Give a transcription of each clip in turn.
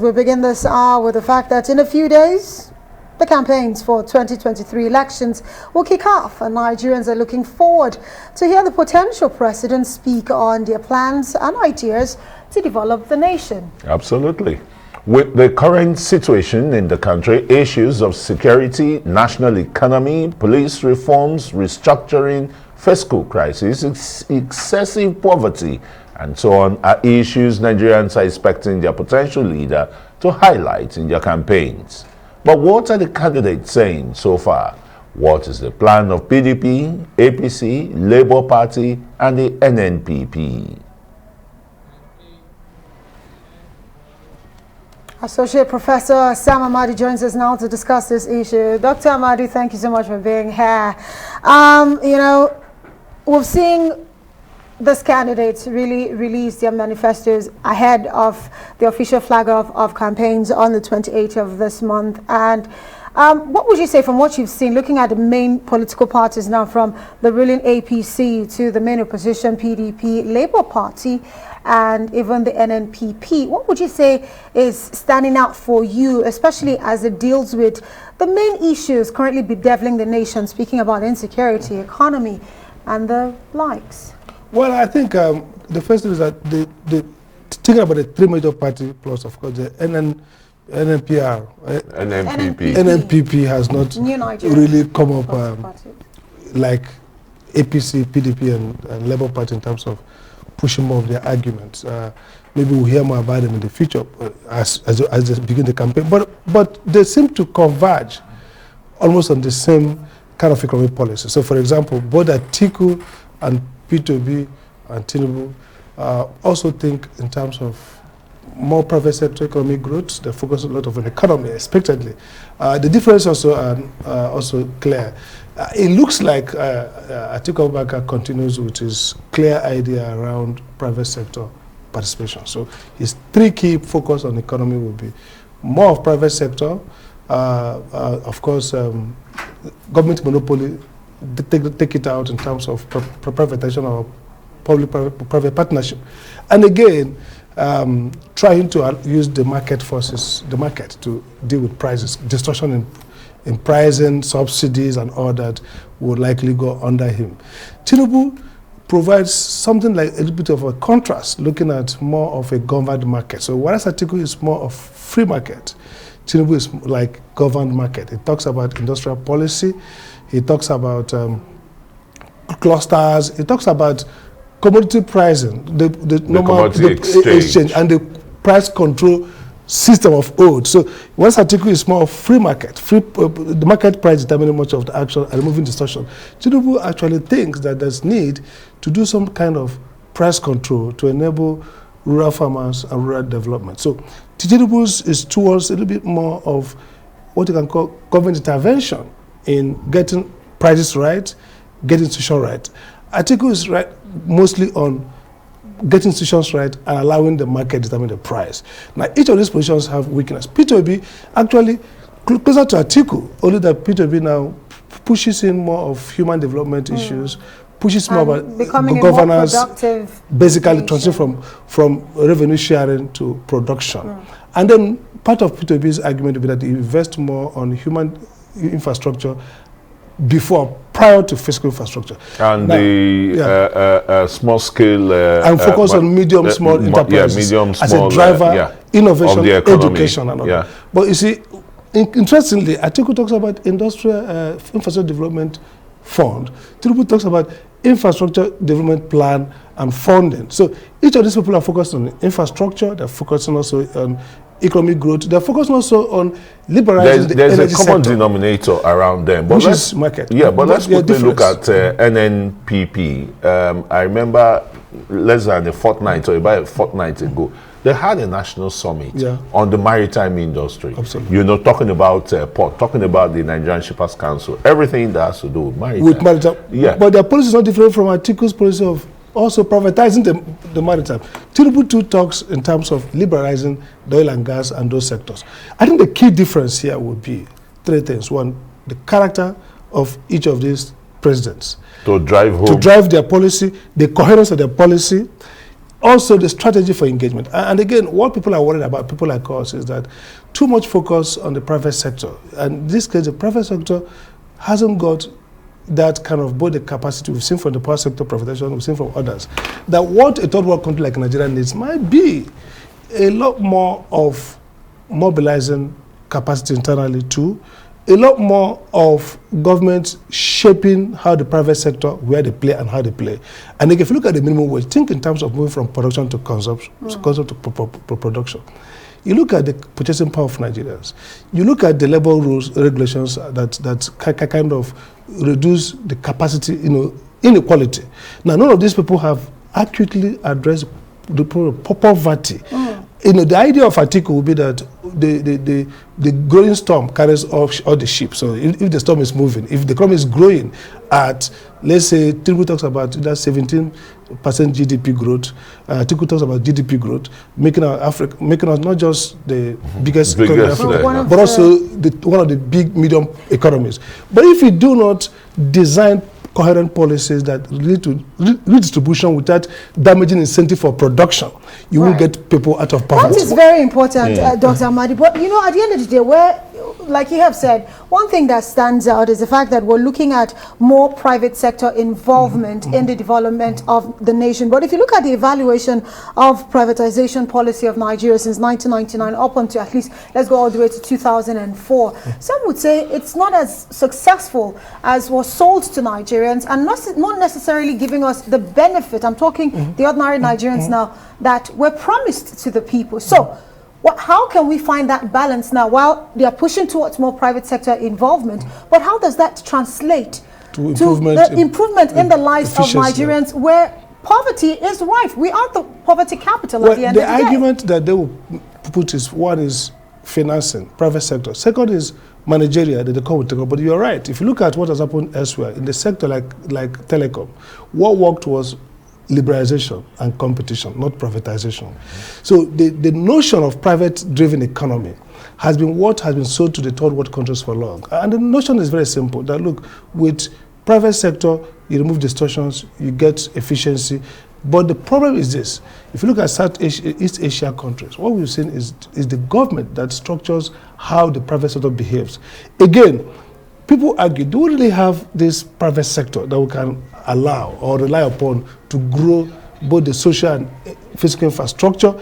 We begin this hour with the fact that in a few days, the campaigns for 2023 elections will kick off, and Nigerians are looking forward to hear the potential president speak on their plans and ideas to develop the nation. Absolutely. With the current situation in the country, issues of security, national economy, police reforms, restructuring, fiscal crisis, excessive poverty, and so on are issues Nigerians are expecting their potential leader to highlight in their campaigns. But what are the candidates saying so far? What is the plan of PDP, APC, Labour Party, and the NNPP? Associate Professor Sam Amadi joins us now to discuss this issue. Dr. Amadi, thank you so much for being here. You know, we've seen these candidates really release their manifestos ahead of the official flag off of campaigns on the 28th of this month. And what would you say from what you've seen, looking at the main political parties now, from the ruling APC to the main opposition PDP, Labour Party, and even the NNPP, what would you say is standing out for you, especially as it deals with the main issues currently bedeviling the nation, speaking about insecurity, economy, and the likes? Well, I think the first thing is that thinking about the three major parties, plus of course the NNPP has not really come up like APC, PDP, and Labour Party in terms of pushing more of their arguments. Maybe we'll hear more about them in the future as they begin the campaign. But they seem to converge almost on the same kind of economic policy. So, for example, both Atiku and P2B and Tinubu also think in terms of more private sector economic growth. They focus a lot on the economy, expectedly. The difference also also clear. It looks like Atiku Abubakar continues with his clear idea around private sector participation. So his three key focus on the economy will be more of private sector, of course, government monopoly, take it out in terms of privatization or public-private partnership. And again, trying to use the market forces, the market, to deal with prices. Distortion in pricing, subsidies, and all that would likely go under him. Tinubu provides something like a little bit of a contrast, looking at more of a governed market. So whereas Atiku is more of free market, Tinubu is like governed market. It talks about industrial policy, he talks about clusters, he talks about commodity pricing, the normal exchange, and the price control system of old. So once Atiku is more of free market, the market price determining much of the action and removing distortion. Tinubu actually thinks that there's need to do some kind of price control to enable rural farmers and rural development. So Tinubu is towards a little bit more of what you can call government intervention in getting prices right, getting institutions right. Atiku is right mostly on getting institutions right and allowing the market to determine the price. Now, each of these positions have weakness. P2B actually closer to Atiku, only that P2B now pushes in more of human development issues, pushes more about governance, basically transition from revenue sharing to production. And then part of P2B's argument will be that he invests more on human infrastructure prior to fiscal infrastructure. And now, the small scale... and focus on medium, small enterprises as a driver, innovation, education, and all that. But you see, interestingly, Atiku talks about industrial infrastructure development fund. Tinubu talks about infrastructure development plan and funding. So each of these people are focused on infrastructure, they're focusing also on economic growth, they're focusing also on liberalizing the energy sector. There's a common denominator around them. But which is market. Yeah, but let's quickly look at NNPP. I remember less than a fortnight or about a fortnight ago, they had a national summit on the maritime industry. Absolutely. You know, talking about port, talking about the Nigerian Shippers Council, everything that has to do with maritime. Yeah. But their policy is not different from Atiku's policy of also privatizing the maritime. Tinubu too talks in terms of liberalizing the oil and gas and those sectors. I think the key difference here would be three things. One, the character of each of these presidents. To drive home. To drive their policy, the coherence of their policy, also the strategy for engagement. And again, what people are worried about, people like us, is that too much focus on the private sector. And in this case, the private sector hasn't got that kind of both the capacity we've seen from the power sector privatization, we've seen from others, that what a third world country like Nigeria needs might be a lot more of mobilizing capacity internally too, a lot more of government shaping how the private sector, where they play and how they play. And if you look at the minimum wage, think in terms of moving from production to consumption, consumption to production. You look at the purchasing power of Nigerians. You look at the labor rules, regulations that kind of reduce the capacity, inequality. Now, none of these people have accurately addressed the problem of poverty. The idea of Atiku will be that the growing storm carries off all the ship. So if the storm is moving, if the economy is growing at, let's say, Tinubu talks about that 17% GDP growth. Atiku talks about GDP growth, making us not just the biggest economy in Africa, but also one of the big medium economies. But if we do not design coherent policies that lead to redistribution without damaging incentive for production, you will get people out of poverty. That is very important, Dr. Amadi. But at the end of the day, like you have said, one thing that stands out is the fact that we're looking at more private sector involvement in the development of the nation. But if you look at the evaluation of privatization policy of Nigeria since 1999 up until at least, let's go all the way to 2004, some would say it's not as successful as was sold to Nigerians, and not necessarily giving us the benefit. I'm talking the ordinary Nigerians now, that were promised to the people. So how can we find that balance now while they are pushing towards more private sector involvement? But how does that translate to improvement in the lives of Nigerians where poverty is rife? We are the poverty capital at the end of the day. The argument that they will put is, one is financing, private sector. Second is managerial, that they call with technology. But you're right. If you look at what has happened elsewhere, in the sector like telecom, what worked was liberalization and competition, not privatization. So the notion of private-driven economy has been what has been sold to the third world countries for long. And the notion is very simple, that look, with private sector, you remove distortions, you get efficiency. But the problem is this: if you look at East Asia countries, what we've seen is the government that structures how the private sector behaves. Again, people argue, do we really have this private sector that we can allow or rely upon to grow both the social and physical infrastructure?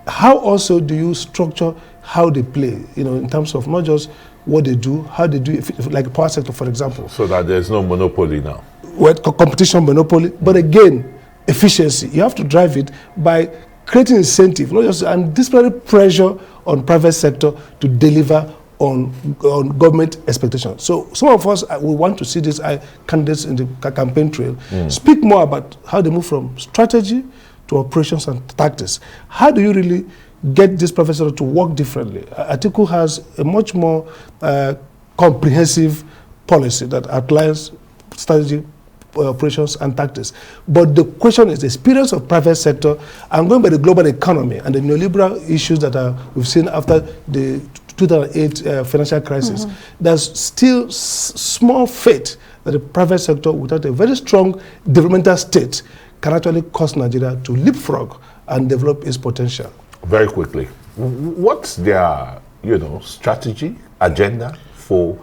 How also do you structure how they play, in terms of not just what they do, how they do it, like the power sector, for example. So that there's no monopoly now. Well, competition, monopoly, but again, efficiency. You have to drive it by creating incentive, not just, and display pressure on private sector to deliver on government expectations. So some of us, we want to see these candidates in the campaign trail speak more about how they move from strategy to operations and tactics. How do you really get this private sector to work differently? Atiku has a much more comprehensive policy that outlines strategy, operations and tactics. But the question is the experience of private sector and going by the global economy and the neoliberal issues that we've seen after the 2008 financial crisis. There's still small faith that the private sector, without a very strong developmental state, can actually cause Nigeria to leapfrog and develop its potential. Very quickly, what's their strategy, agenda for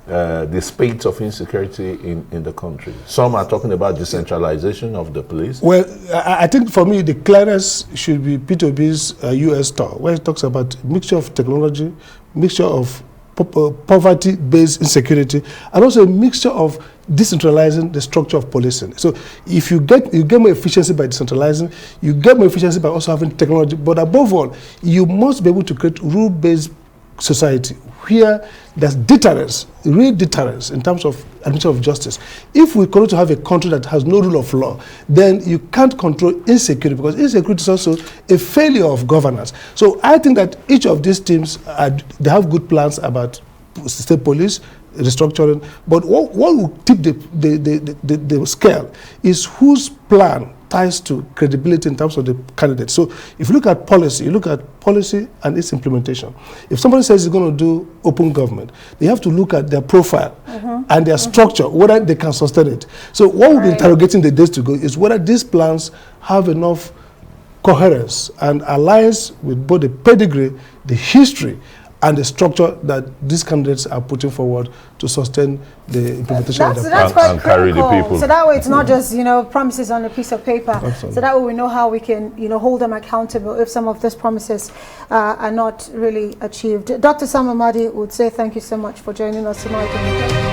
the spate of insecurity in the country? Some are talking about decentralization of the police. Well, I think for me the clearest should be P2B's US tour, where it talks about mixture of technology, mixture of poverty-based insecurity, and also a mixture of decentralizing the structure of policing. So if you get more efficiency by decentralizing, you get more efficiency by also having technology, but above all, you must be able to create rule-based society where there's deterrence, real deterrence in terms of administration of justice. If we continue to have a country that has no rule of law, then you can't control insecurity, because insecurity is also a failure of governance. So I think that each of these teams, they have good plans about state police, restructuring, but what will tip the scale is whose plan ties to credibility in terms of the candidate. So if you look at policy, and its implementation. If somebody says he's going to do open government, they have to look at their profile and their structure, whether they can sustain it. So what we'll be interrogating the days to go is whether these plans have enough coherence and alliance with both the pedigree, the history, and the structure that these candidates are putting forward to sustain the implementation of the plan. That's quite and carry the critical. people. So that way it's not just, promises on a piece of paper. Absolutely. So that way we know how we can, hold them accountable if some of these promises are not really achieved. Dr. Sam Amadi would say thank you so much for joining us tonight.